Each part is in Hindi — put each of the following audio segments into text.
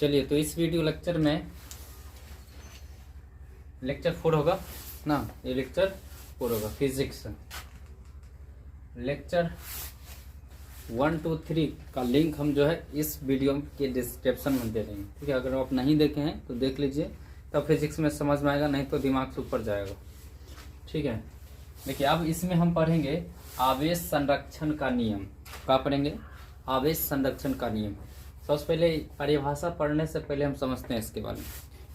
चलिए, तो इस वीडियो लेक्चर में लेक्चर 4 होगा ना, ये लेक्चर 4 होगा फिजिक्स। लेक्चर 1, 2, 3 का लिंक हम जो है इस वीडियो के डिस्क्रिप्शन में दे देंगे, ठीक है। अगर आप नहीं देखे हैं तो देख लीजिए, तब फिजिक्स में समझ में आएगा, नहीं तो दिमाग से ऊपर जाएगा, ठीक है। देखिए, अब इसमें हम पढ़ेंगे आवेश संरक्षण का नियम। क्या पढ़ेंगे? आवेश संरक्षण का नियम। सबसे पहले परिभाषा पढ़ने से पहले हम समझते हैं इसके बारे में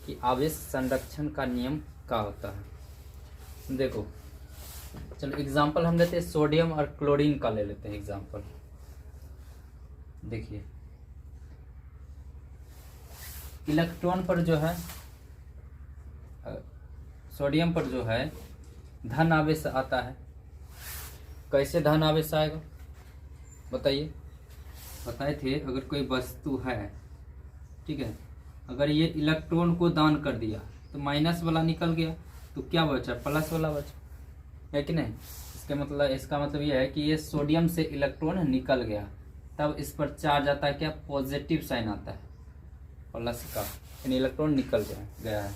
कि आवेश संरक्षण का नियम क्या होता है। देखो, चलो एग्जाम्पल हम लेते हैं, सोडियम और क्लोरीन का ले लेते हैं एग्जाम्पल। देखिए, इलेक्ट्रॉन पर जो है, सोडियम पर जो है धन आवेश आता है। कैसे धन आवेश आएगा बताइए? बताए थे, अगर कोई वस्तु है, ठीक है, अगर ये इलेक्ट्रॉन को दान कर दिया तो माइनस वाला निकल गया, तो क्या बचा? प्लस वाला बचा, है कि नहीं? इसका मतलब ये है कि ये सोडियम से इलेक्ट्रॉन निकल गया, तब इस पर चार्ज आता है, क्या? पॉजिटिव साइन आता है, प्लस का, यानी इलेक्ट्रॉन निकल गया है।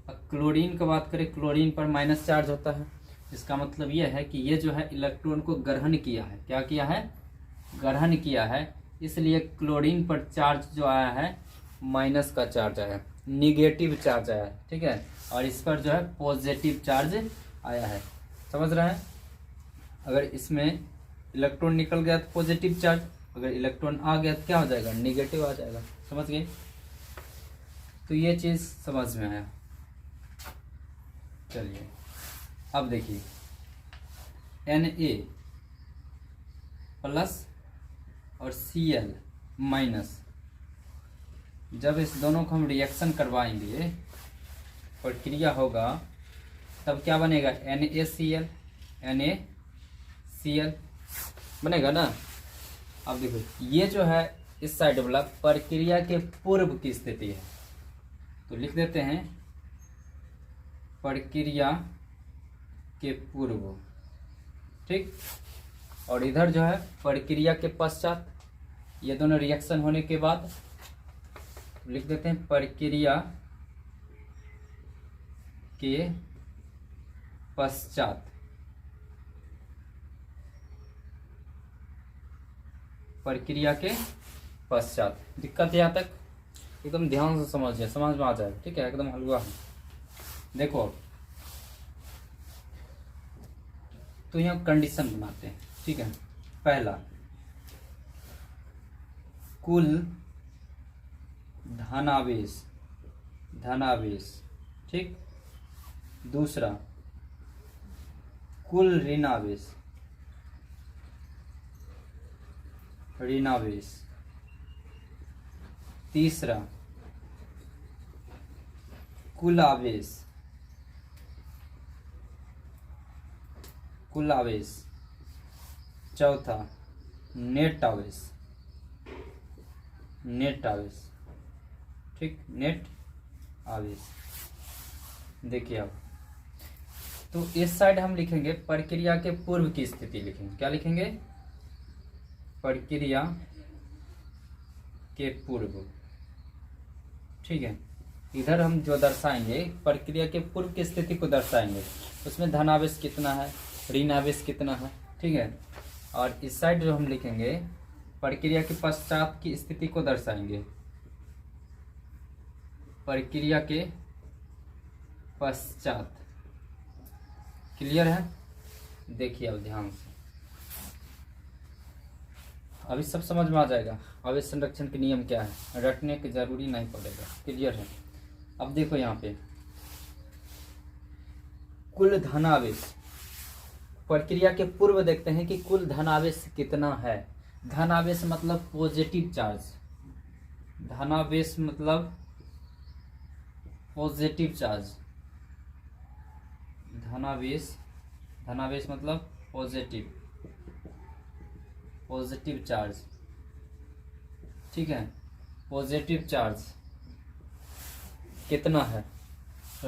अब क्लोरीन की बात करें, क्लोरीन पर माइनस चार्ज होता है। इसका मतलब यह है कि ये जो है इलेक्ट्रॉन को ग्रहण किया है। क्या किया है? ग्रहण किया है। इसलिए क्लोरीन पर चार्ज जो आया है, माइनस का चार्ज आया है, निगेटिव चार्ज आया है, ठीक है। और इस पर जो है पॉजिटिव चार्ज आया है। समझ रहे हैं? अगर इसमें इलेक्ट्रॉन निकल गया तो पॉजिटिव चार्ज, अगर इलेक्ट्रॉन आ गया तो क्या हो जाएगा? निगेटिव आ जाएगा। समझ गए? तो ये चीज़ समझ में आया। चलिए, अब देखिए, Na प्लस और Cl माइनस, जब इस दोनों को हम रिएक्शन करवाएंगे, प्रक्रिया होगा, तब क्या बनेगा? NaCl, NaCl बनेगा ना। अब देखो, ये जो है इस साइड वाला प्रक्रिया के पूर्व की स्थिति है, तो लिख देते हैं प्रक्रिया के पूर्व, ठीक। और इधर जो है प्रक्रिया के पश्चात, ये दोनों रिएक्शन होने के बाद लिख देते हैं प्रक्रिया के पश्चात। प्रक्रिया के पश्चात। दिक्कत यहाँ तक? एकदम ध्यान से समझिए, समझ में आ जाएगा, ठीक है, एकदम हलवा है। देखो, तो यहाँ कंडीशन बनाते हैं, ठीक है। पहला, कुल धनावेश, ठीक। दूसरा, कुल ऋणावेश, तीसरा, कुल आवेश, चौथा, नेट आवेश, ठीक, नेट आवेश। देखिए, अब तो इस साइड हम लिखेंगे प्रक्रिया के पूर्व की स्थिति लिखेंगे। क्या लिखेंगे? प्रक्रिया के पूर्व, ठीक है। इधर हम जो दर्शाएंगे प्रक्रिया के पूर्व की स्थिति को दर्शाएंगे, उसमें धनावेश कितना है, ऋणावेश कितना है, ठीक है। और इस साइड जो हम लिखेंगे प्रक्रिया के पश्चात की स्थिति को दर्शाएंगे, प्रक्रिया के पश्चात। क्लियर है? देखिए, अब ध्यान से, अभी सब समझ में आ जाएगा। आवेश संरक्षण के नियम क्या है, रटने की जरूरी नहीं पड़ेगा। क्लियर है? अब देखो, यहाँ पे कुल धनावेश, प्रक्रिया के पूर्व देखते हैं कि कुल धनावेश कितना है। धनावेश मतलब पॉजिटिव चार्ज, धनावेश मतलब पॉजिटिव चार्ज, धनावेश मतलब पॉजिटिव चार्ज, ठीक है। पॉजिटिव चार्ज कितना है?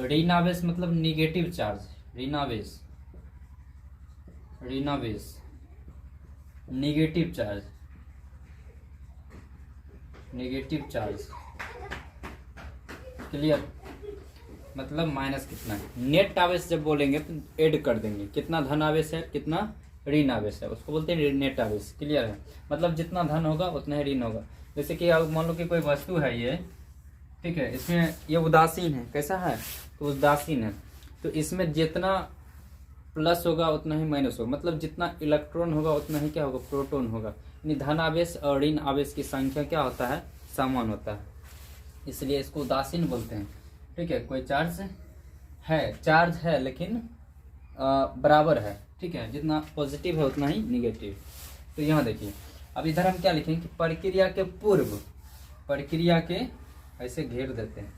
ऋणावेश मतलब निगेटिव चार्ज, ऋणावेश निगेटिव चार्ज, क्लियर, मतलब माइनस कितना है। नेट आवेश जब बोलेंगे तो ऐड कर देंगे, कितना धन आवेश है कितना ऋण आवेश है, उसको बोलते हैं नेट आवेश। क्लियर है, मतलब जितना धन होगा उतना ही ऋण होगा। जैसे कि अब मान लो कि कोई वस्तु है ये, ठीक है, इसमें ये उदासीन है, कैसा है तो उदासीन है, तो इसमें जितना प्लस होगा उतना ही माइनस होगा, मतलब जितना इलेक्ट्रॉन होगा उतना ही क्या होगा, प्रोटॉन होगा। यानी धन आवेश और ऋण आवेश की संख्या क्या होता है, समान होता है, इसलिए इसको उदासीन बोलते हैं। ठीक है, कोई चार्ज है लेकिन बराबर है, ठीक है, जितना पॉजिटिव है उतना ही निगेटिव। तो यहाँ देखिए, अब इधर हम क्या लिखेंगे कि प्रक्रिया के पूर्व, प्रक्रिया के ऐसे घेर देते हैं,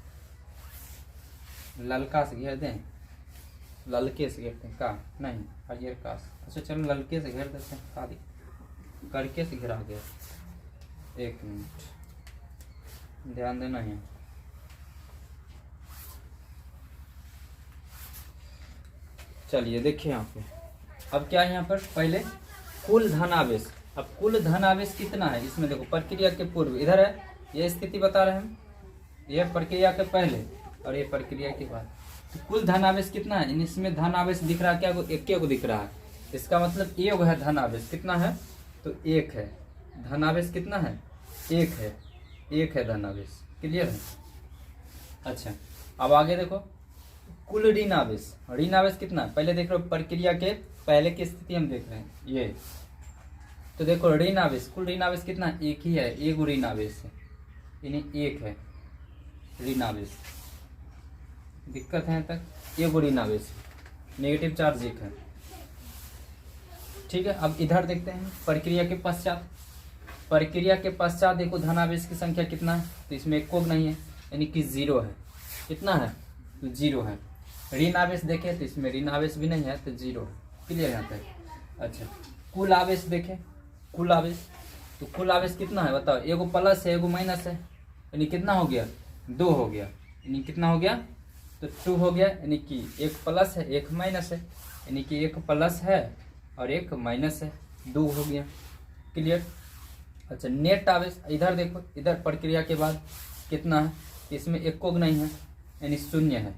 ललका से घेर दें, ललके से घेरते हैं का नहीं, हरियर का, अच्छा चलो ललके से घेर देते हैं, का करके से घेरा गया। एक मिनट ध्यान देना है, चलिए देखिए यहाँ पे, अब क्या है यहाँ पर, पहले कुल धनावेश। अब कुल धनावेश कितना है इसमें देखो, प्रक्रिया के पूर्व इधर है, ये स्थिति बता रहे हैं हम, ये प्रक्रिया के पहले और ये प्रक्रिया के बाद। तो कुल धनावेश कितना है, इसमें धनावेश दिख रहा है क्या, एक को दिख रहा है, इसका मतलब एक है धनावेश, कितना है तो एक है, धनावेश कितना है एक है धनावेश। क्लियर है, अच्छा अब आगे देखो, कुल ऋण आवेश, ऋण आवेश कितना है, पहले देख रहे हो प्रक्रिया के पहले की स्थिति हम देख रहे हैं ये, तो देखो ऋण आवेश, कुल ऋण आवेश कितना है, एक ही है, एक ऋण आवेश है, यानी एक है ऋण आवेश, दिक्कत है यहाँ तक, एक ऋण आवेश, नेगेटिव चार्ज एक है। ठीक है, अब इधर देखते हैं प्रक्रिया के पश्चात, प्रक्रिया के पश्चात देखो धनावेश की संख्या कितना है, तो इसमें एक कोग नहीं है, यानी कि जीरो है, कितना है तो जीरो है। ऋण आवेश देखें तो इसमें ऋण आवेश भी नहीं है, तो जीरो है। क्लियर यहाँ तक, अच्छा कुल आवेश देखें, कुल आवेश, तो कुल आवेश कितना है बताओ, एगो प्लस है एगो माइनस है, यानी कितना हो गया, दो हो गया, यानी कितना हो गया तो टू हो गया, यानी कि एक प्लस है एक माइनस है, यानी कि एक प्लस है और एक माइनस है, दो हो गया। क्लियर, अच्छा नेट आवेश, इधर देखो, इधर प्रक्रिया के बाद कितना है, इसमें एक कोग नहीं है, यानी शून्य है,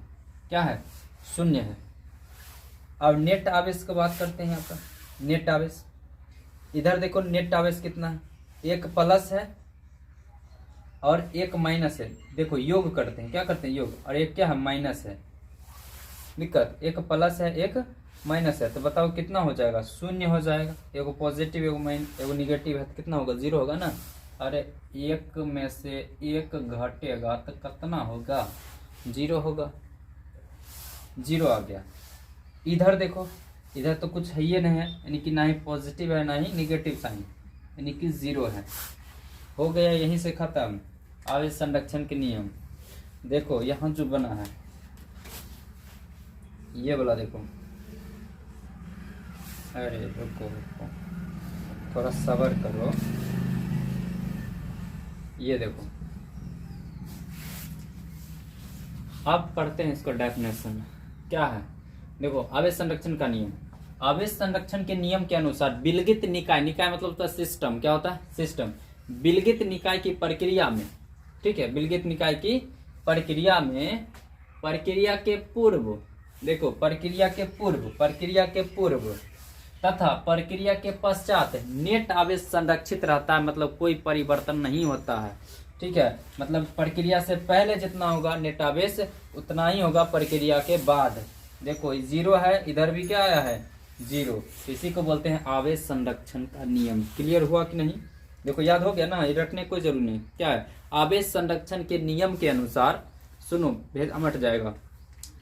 क्या है शून्य है। अब नेट आवेश की बात करते हैं यहाँ पर, नेट आवेश, इधर देखो नेट आवेश कितना है, एक प्लस है और एक माइनस है, देखो योग करते हैं, क्या करते हैं योग, और एक क्या है माइनस है, दिक्कत, एक प्लस है एक माइनस है, तो बताओ कितना हो जाएगा, शून्य हो जाएगा, एगो पॉजिटिव एगो निगेटिव है, तो कितना होगा, जीरो होगा ना। अरे एक में से एक घटेगा तो कितना होगा, जीरो होगा, जीरो आ गया। इधर देखो, इधर तो कुछ है ही नहीं है, यानी कि ना ही पॉजिटिव है ना ही निगेटिव साइन, यानी कि जीरो है, हो गया, यहीं से खत्म आवेश संरक्षण के नियम। देखो यहाँ जो बना है ये वाला देखो, अरे रुको रुको थोड़ा सब्र करो, ये देखो अब पढ़ते हैं इसको डेफिनेशन क्या है। देखो आवेश संरक्षण का नियम, आवेश संरक्षण के नियम के अनुसार विलगित निकाय, निकाय मतलब होता है सिस्टम, क्या होता है सिस्टम, विलगित निकाय की प्रक्रिया में, ठीक है, विलगित निकाय की प्रक्रिया में प्रक्रिया के पूर्व, देखो प्रक्रिया के पूर्व तथा प्रक्रिया के पश्चात नेट आवेश संरक्षित रहता है, मतलब कोई परिवर्तन नहीं होता है। ठीक है, मतलब प्रक्रिया से पहले जितना होगा नेट आवेश उतना ही होगा प्रक्रिया के बाद। देखो जीरो है, इधर भी क्या आया है जीरो, इसी को बोलते हैं आवेश संरक्षण का नियम। क्लियर हुआ कि नहीं, देखो याद हो गया ना, ये रटने कोई जरूरी नहीं। क्या है, आवेश संरक्षण के नियम के अनुसार, सुनो भेद अमट जाएगा,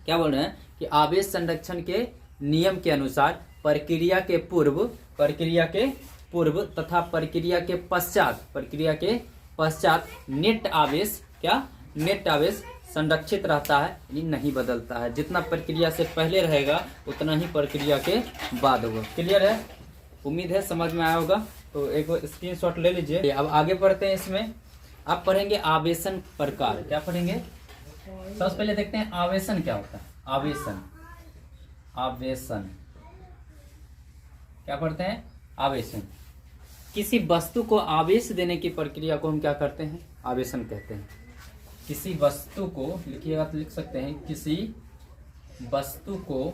क्या बोल रहे हैं कि आवेश संरक्षण के नियम के अनुसार प्रक्रिया के पूर्व तथा प्रक्रिया के पश्चात नेट आवेश, क्या नेट आवेश संरक्षित रहता है, यानी नहीं बदलता है, जितना प्रक्रिया से पहले रहेगा उतना ही प्रक्रिया के बाद होगा। क्लियर है, उम्मीद है समझ में आया होगा, तो एक स्क्रीनशॉट ले लीजिए। अब आगे बढ़ते हैं, इसमें आप पढ़ेंगे आवेशन प्रकार, क्या पढ़ेंगे, सबसे पहले देखते हैं आवेशन क्या होता है। आवेशन क्या पढ़ते हैं, आवेशन, किसी वस्तु को आवेश देने की प्रक्रिया को हम क्या करते हैं, आवेशन कहते हैं। किसी वस्तु को लिखिएगा तो लिख सकते हैं, किसी वस्तु को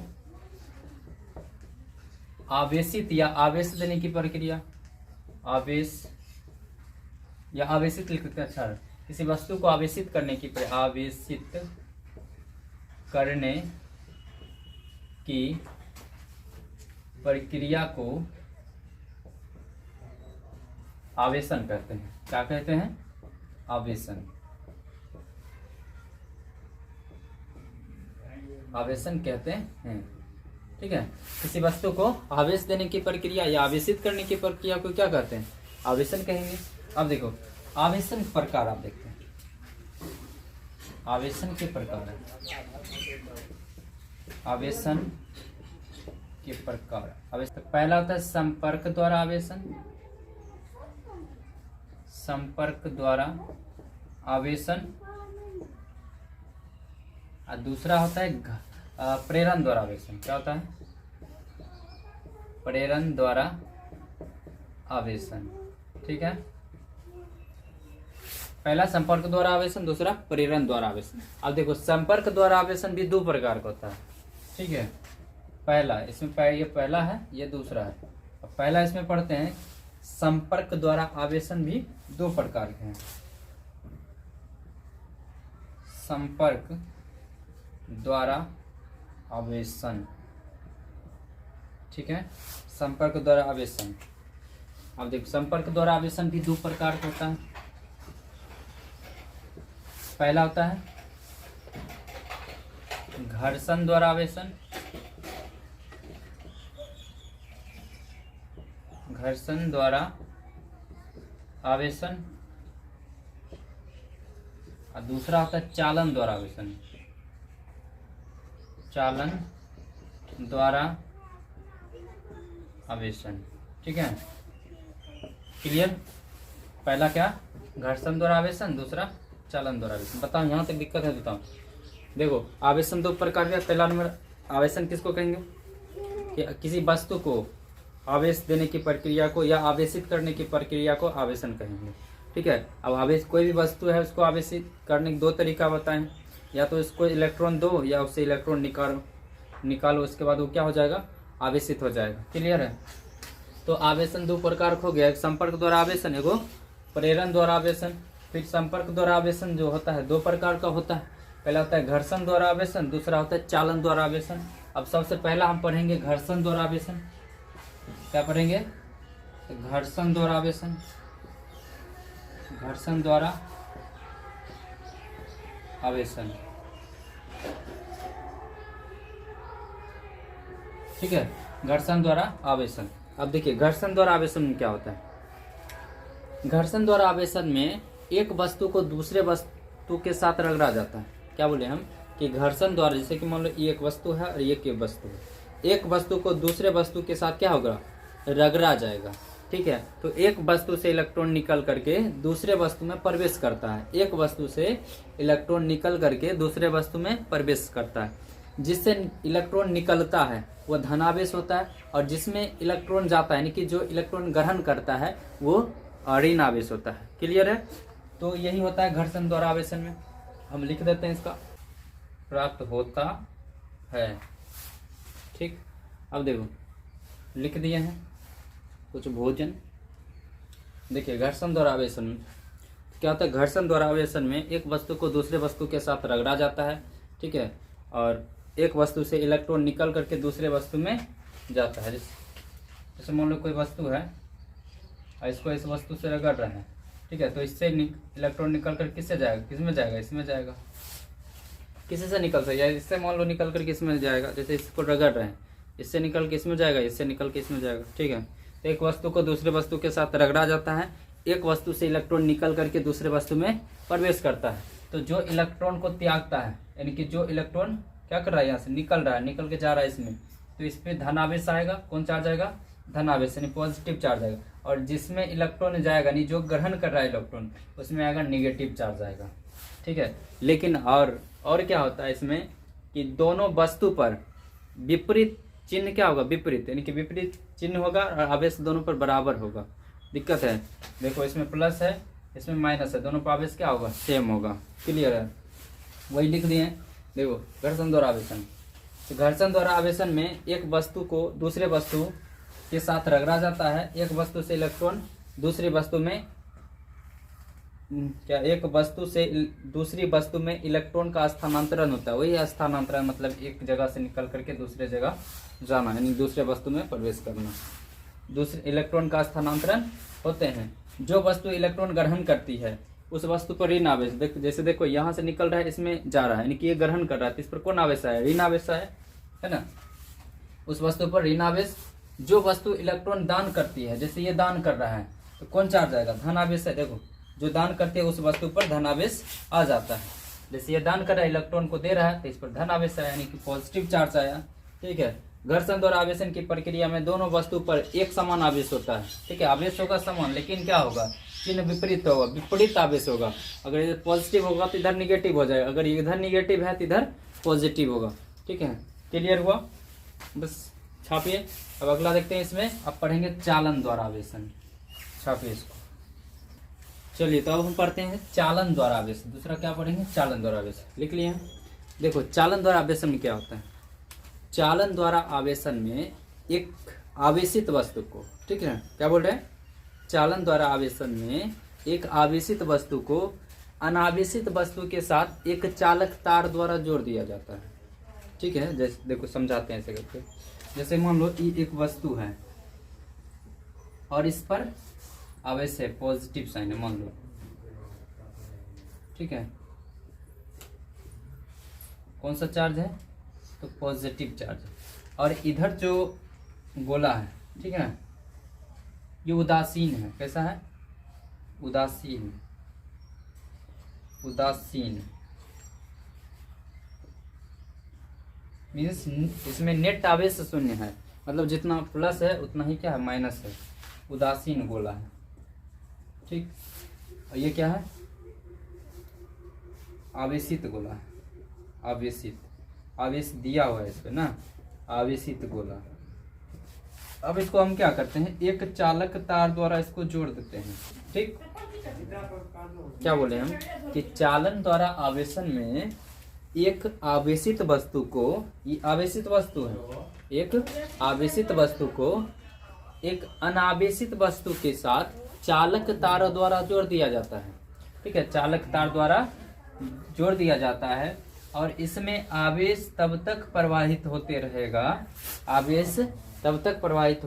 आवेशित या आवेश देने की प्रक्रिया, आवेश या आवेशित लिख सकते हैं। अच्छा, किसी वस्तु को आवेशित करने की आवेशित करने की प्रक्रिया को आवेशन कहते हैं। क्या कहते हैं? आवेशन। आवेशन कहते हैं। ठीक है, किसी वस्तु को आवेश देने की प्रक्रिया या आवेशित करने की प्रक्रिया को क्या कहते हैं? आवेशन कहेंगे। अब देखो, आवेशन प्रकार आप देखते हैं, आवेशन के प्रकार है, आवेशन के प्रकार। आवेशन पहला होता है संपर्क द्वारा आवेशन, संपर्क द्वारा आवेशन। और दूसरा होता है प्रेरण द्वारा आवेशन। क्या होता है? प्रेरण द्वारा आवेशन। ठीक है, पहला संपर्क द्वारा आवेशन, दूसरा प्रेरण द्वारा आवेशन। अब देखो, संपर्क द्वारा आवेशन भी दो प्रकार का होता है। ठीक है, पहला इसमें ये पहला है, ये दूसरा है। अब पहला इसमें पढ़ते हैं, संपर्क द्वारा आवेशन भी दो प्रकार के हैं। संपर्क द्वारा आवेशन। ठीक है, संपर्क द्वारा आवेशन। अब देखो, संपर्क द्वारा आवेशन भी दो प्रकार का होता है। पहला होता है घर्षण द्वारा आवेशन, घर्षण द्वारा आवेशन। और दूसरा होता है चालन द्वारा आवेशन, चालन द्वारा आवेशन। ठीक है, क्लियर? पहला क्या? घर्षण द्वारा आवेशन, दूसरा चालन द्वारा आवेशन। बताओ यहाँ तक दिक्कत है? बताओ। देखो, आवेशन दो प्रकार का। पहला नंबर आवेशन किसको कहेंगे? कि किसी वस्तु को आवेश देने की प्रक्रिया को या आवेशित करने की प्रक्रिया को आवेशन कहेंगे। ठीक है, अब आवेश कोई भी वस्तु है उसको आवेशित करने के दो तरीका बताएं, या तो इसको इलेक्ट्रॉन दो या उससे इलेक्ट्रॉन निकालो, उसके बाद वो क्या हो जाएगा? आवेशित हो जाएगा। क्लियर है? तो आवेशन दो प्रकार हो गया, एक संपर्क द्वारा आवेशन, एगो प्रेरण द्वारा आवेशन। फिर संपर्क द्वारा आवेशन जो होता है दो प्रकार का होता है। पहला होता है घर्षण द्वारा आवेशन, दूसरा होता है चालन द्वारा आवेशन। अब सबसे पहला हम पढ़ेंगे घर्षण द्वारा आवेशन। क्या पढ़ेंगे? घर्षण द्वारा आवेशन, घर्षण द्वारा आवेशन। ठीक है, घर्षण द्वारा आवेशन। अब देखिए, घर्षण द्वारा आवेशन में क्या होता है? घर्षण द्वारा आवेशन में एक वस्तु को दूसरे वस्तु के साथ रगड़ा जाता है। क्या बोले हम? कि घर्षण द्वारा, जैसे कि मान लो ये एक वस्तु है और ये एक वस्तु है, एक वस्तु को दूसरे वस्तु के साथ क्या होगा? रगड़ा जाएगा। ठीक है, तो एक वस्तु से इलेक्ट्रॉन निकल करके दूसरे वस्तु में प्रवेश करता है, एक वस्तु से इलेक्ट्रॉन निकल करके दूसरे वस्तु में प्रवेश करता है। जिससे इलेक्ट्रॉन निकलता है वो धनावेश होता है, और जिसमें इलेक्ट्रॉन जाता है, यानी कि जो इलेक्ट्रॉन ग्रहण करता है वो ऋण आवेश होता है। क्लियर है? तो यही होता है घर्षण द्वारा आवेशन में। हम लिख देते हैं, इसका प्राप्त होता है। ठीक, अब देखो लिख दिए हैं कुछ भोजन। देखिए, घर्षण द्वारा आवेशन में क्या होता है? घर्षण द्वारा आवेशन में एक वस्तु को दूसरे वस्तु के साथ रगड़ा जाता है। ठीक है, और एक वस्तु से इलेक्ट्रॉन निकल करके दूसरे वस्तु में जाता है। जैसे मान लो कोई वस्तु है और इसको इस वस्तु से रगड़ रहे हैं। ठीक है, तो इससे इलेक्ट्रॉन निकल कर किससे जाएगा? किसमें जाएगा? इसमें जाएगा। किसी से निकल सकता है, इससे मान लो निकल कर किसमें जाएगा? जैसे इसको रगड़ रहे हैं, इससे निकल के इसमें जाएगा, इससे निकल के इसमें जाएगा। ठीक है, तो एक वस्तु को दूसरे वस्तु के साथ रगड़ा जाता है, एक वस्तु से इलेक्ट्रॉन निकल करके दूसरे वस्तु में प्रवेश करता है। तो जो इलेक्ट्रॉन को त्यागता है, यानी कि जो इलेक्ट्रॉन क्या कर रहा है, यहाँ से निकल रहा है, निकल के जा रहा है इसमें, तो इस पर धनावेश आएगा। कौन चार्ज आएगा? धनावेश, यानी पॉजिटिव चार्ज आएगा। और जिसमें इलेक्ट्रॉन जाएगा, यानी जो ग्रहण कर रहा है इलेक्ट्रॉन, उसमें आएगा निगेटिव चार्ज आएगा। ठीक है, लेकिन और क्या होता है इसमें कि दोनों वस्तु पर विपरीत चिन्ह क्या होगा? विपरीत, यानी कि विपरीत चिन्ह होगा और आवेश दोनों पर बराबर होगा। दिक्कत है? देखो, इसमें प्लस है इसमें माइनस है, दोनों पर आवेश क्या होगा, सेम होगा। क्लियर है, वही लिख दिए। देखो घर्षण द्वारा आवेशन, तो घर्षण द्वारा आवेशन में एक वस्तु को दूसरे वस्तु के साथ रगड़ा जाता है, एक वस्तु से इलेक्ट्रॉन दूसरी वस्तु में एक वस्तु से दूसरी वस्तु में इलेक्ट्रॉन का स्थानांतरण होता है। वही स्थानांतरण मतलब एक जगह से निकल करके दूसरे जगह जाना, यानी दूसरे वस्तु में प्रवेश करना। दूसरे इलेक्ट्रॉन का स्थानांतरण होते हैं। जो वस्तु इलेक्ट्रॉन ग्रहण करती है उस वस्तु पर ऋण आवेश, जैसे देखो यहाँ से निकल रहा है, इसमें जा रहा है, यानी कि ये ग्रहण कर रहा है, तो इस पर कौन आवेश है, ऋण आवेश है ना। उस वस्तु पर ऋण आवेश। जो वस्तु इलेक्ट्रॉन दान करती है, जैसे ये दान कर रहा है, तो कौन चार्ज आएगा, धन आवेश है। देखो जो दान करते हैं उस वस्तु पर धन आवेश आ जाता है। जैसे ये दान कर रहा है, इलेक्ट्रॉन को दे रहा है, तो इस पर धन आवेश आया, यानी कि पॉजिटिव चार्ज आया। ठीक है, घर्षण द्वारा आवेशन की प्रक्रिया में दोनों वस्तु पर एक समान आवेश होता है। ठीक है, आवेश होगा समान, लेकिन क्या होगा, चिन्ह विपरीत होगा, विपरीत आवेश होगा। अगर इधर पॉजिटिव होगा तो इधर निगेटिव हो जाएगा, अगर इधर निगेटिव है तो इधर पॉजिटिव होगा। ठीक है, क्लियर हुआ, बस छापिए। अब अगला देखते हैं, इसमें अब पढ़ेंगे चालन द्वारा आवेशन। छापिए इसको। चलिए तो अब हम पढ़ते हैं चालन द्वारा आवेशन। दूसरा क्या पढ़ेंगे, चालन द्वारा आवेशन। लिख लिए हैं। देखो चालन द्वारा आवेशन में क्या होता है, चालन द्वारा आवेशन में एक आवेशित वस्तु को, ठीक है, क्या बोल रहे हैं, चालन द्वारा आवेशन में एक आवेशित वस्तु को अनावेशित वस्तु के साथ एक चालक तार द्वारा जोड़ दिया जाता है। ठीक है, जैसे देखो समझाते हैं ऐसे करके। जैसे मान लो ये एक वस्तु है और इस पर आवेश है, पॉजिटिव साइन है, मान लो। ठीक है, कौन सा चार्ज है, तो पॉजिटिव चार्ज। और इधर जो गोला है, ठीक है, ये उदासीन है। कैसा है, उदासीन। उदासीन मीन्स इसमें नेट आवेश शून्य है, मतलब जितना प्लस है उतना ही क्या है, माइनस है। उदासीन गोला है। ठीक, और ये क्या है, आवेशित गोला है। आवेशित, आवेश दिया हुआ है इस पे ना, आवेशित गोला। अब इसको हम क्या करते हैं, एक चालक तार द्वारा इसको जोड़ देते हैं। ठीक, क्या बोले हम कि चालन द्वारा आवेशन में एक आवेशित वस्तु को, ये आवेशित वस्तु है, एक आवेशित वस्तु को एक अनावेशित वस्तु के साथ चालक तार द्वारा जोड़ दिया जाता है। ठीक है, चालक तार द्वारा जोड़ दिया जाता है और इसमें आवेश तब तक प्रवाहित होते रहेगा, आवेश तब तक प्रवाहित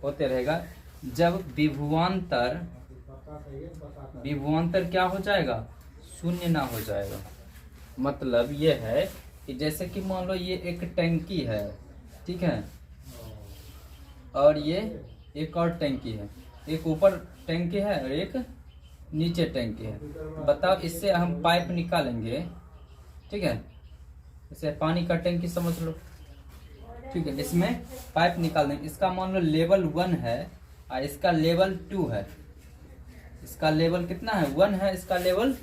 होते रहेगा जब विभवांतर क्या हो जाएगा, शून्य ना हो जाएगा। मतलब ये है कि जैसे कि मान लो ये एक टंकी है, ठीक है, और ये एक और टंकी है, एक ऊपर टंकी है और एक नीचे टंकी है। बताओ, इससे हम पाइप निकालेंगे, ठीक है, इसे पानी का टंकी समझ लो, ठीक है, इसमें पाइप निकाल देंगे। इसका मान लो लेवल 1 है और इसका लेवल 2 है। इसका लेवल कितना है, 1 है, इसका लेवल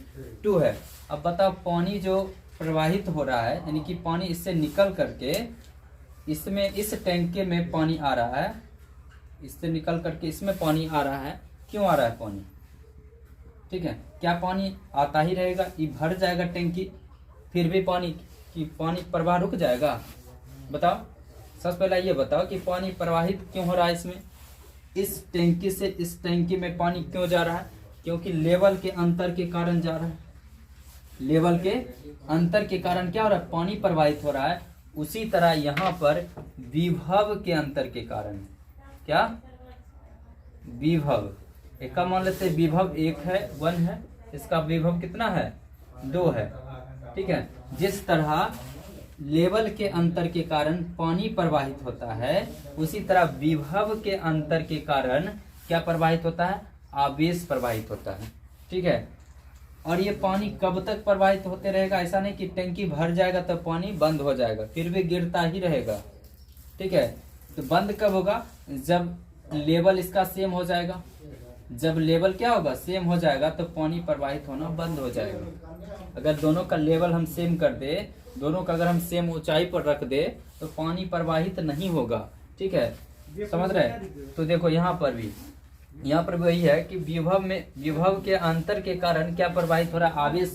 2 है। अब बताओ, पानी जो प्रवाहित हो रहा है, यानी कि पानी इससे निकल करके इसमें, इस टैंके में पानी आ रहा है, इससे निकल करके इसमें पानी आ रहा है। क्यों आ रहा है पानी, ठीक है, क्या पानी आता ही रहेगा, ये भर जाएगा टैंकी, फिर भी पानी प्रवाह रुक जाएगा। बताओ, सबसे पहले ये बताओ कि पानी प्रवाहित क्यों हो रहा है इसमें, इस टैंकी से इस टैंकी में पानी क्यों जा रहा है, क्योंकि लेवल के अंतर के कारण जा रहा है। लेवल के अंतर के कारण क्या हो रहा है, पानी प्रवाहित हो रहा है। उसी तरह यहाँ पर विभव के अंतर के कारण, क्या, विभव, एक का मान लेते विभव 1 है, 1 है, इसका विभव कितना है, 2 है। ठीक है, जिस तरह लेवल के अंतर के कारण पानी प्रवाहित होता है, उसी तरह विभव के अंतर के कारण क्या प्रवाहित होता है, आवेश प्रवाहित होता है। ठीक है, और ये पानी कब तक प्रवाहित होते रहेगा, ऐसा नहीं कि टंकी भर जाएगा तो पानी बंद हो जाएगा, फिर भी गिरता ही रहेगा। ठीक है, तो बंद कब होगा, जब लेवल इसका सेम हो जाएगा। जब लेवल क्या होगा, सेम हो जाएगा, तो पानी प्रवाहित होना बंद हो जाएगा। अगर दोनों का लेवल हम सेम कर दे, दोनों का अगर हम सेम ऊंचाई पर रख दे, तो पानी प्रवाहित नहीं होगा। ठीक है, समझ रहे हैं। तो देखो यहाँ पर भी यहाँ पर वही है कि विभव के अंतर के कारण क्या प्रवाहित हो रहा है, आवेश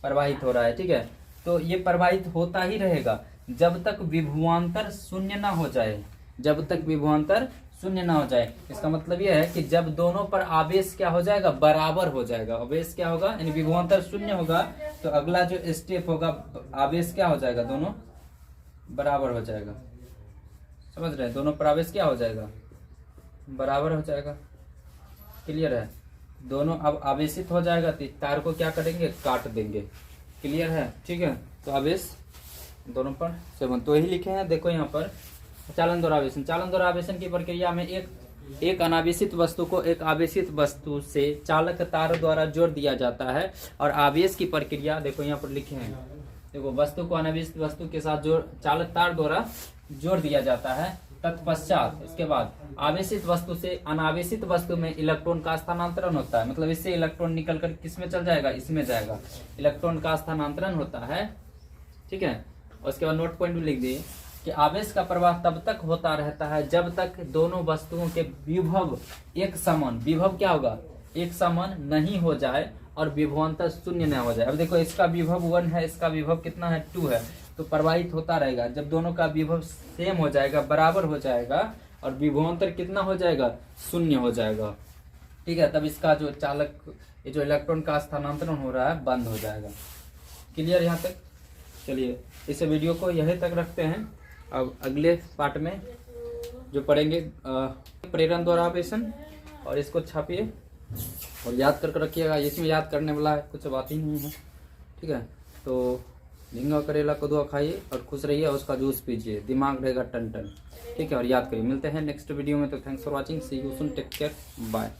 प्रवाहित हो रहा है। ठीक है, तो ये प्रवाहित होता ही रहेगा जब तक विभवांतर शून्य ना हो जाए, जब तक विभवांतर शून्य ना हो जाए। इसका मतलब ये है कि जब दोनों पर आवेश क्या हो जाएगा, बराबर हो जाएगा। आवेश क्या होगा, यानी विभवांतर शून्य होगा तो अगला जो स्टेप होगा, आवेश क्या हो जाएगा, दोनों बराबर हो जाएगा। समझ रहे हैं, दोनों पर आवेश क्या हो जाएगा, बराबर हो जाएगा। क्लियर है, दोनों अब आवेशित हो जाएगा तो तार को क्या करेंगे, काट देंगे। क्लियर है, ठीक है। तो आवेश दोनों पर सेवन, तो यही लिखे हैं, देखो यहाँ पर चालन द्वारा आवेशन। चालन द्वारा आवेशन की प्रक्रिया में एक अनावेशित वस्तु को एक आवेशित वस्तु से चालक तार द्वारा जोड़ दिया जाता है। और आवेश की प्रक्रिया देखो यहाँ पर लिखे हैं, देखो वस्तु को अनावेशित वस्तु के साथ चालक तार द्वारा जोड़ दिया जाता है। तत्पश्चात इसके बाद आवेशित वस्तु से अनावेशित वस्तु में इलेक्ट्रॉन का स्थानांतरण होता है। मतलब इससे इलेक्ट्रॉन निकल कर किस में चल जाएगा, इसमें जाएगा। इलेक्ट्रॉन का स्थानांतरण होता है। ठीक है, उसके बाद नोट पॉइंट भी लिख दिए कि आवेश का प्रवाह तब तक होता रहता है जब तक दोनों वस्तुओं के विभव एक समान, विभव क्या होगा, एक समान नहीं हो जाए और विभवांतर शून्य न हो जाए। अब देखो इसका विभव 1 है, इसका विभव कितना है, 2 है, तो प्रवाहित होता रहेगा। जब दोनों का विभव सेम हो जाएगा, बराबर हो जाएगा और विभवांतर कितना हो जाएगा, शून्य हो जाएगा। ठीक है, तब इसका जो चालक, ये जो इलेक्ट्रॉन का स्थानांतरण हो रहा है, बंद हो जाएगा। क्लियर यहाँ तक। चलिए इस वीडियो को यहीं तक रखते हैं। अब अगले पार्ट में जो पढ़ेंगे प्रेरण द्वारा आवेशन, और इसको छापिए और याद करके रखिएगा। इसमें याद करने वाला कुछ बात ही नहीं है। ठीक है, तो झींगा करेला कद्दू खाइए और खुश रहिए और उसका जूस पीजिए, दिमाग रहेगा टन टन। ठीक है, और याद करिए। मिलते हैं नेक्स्ट वीडियो में। तो thanks for watching, see you soon, take care, bye.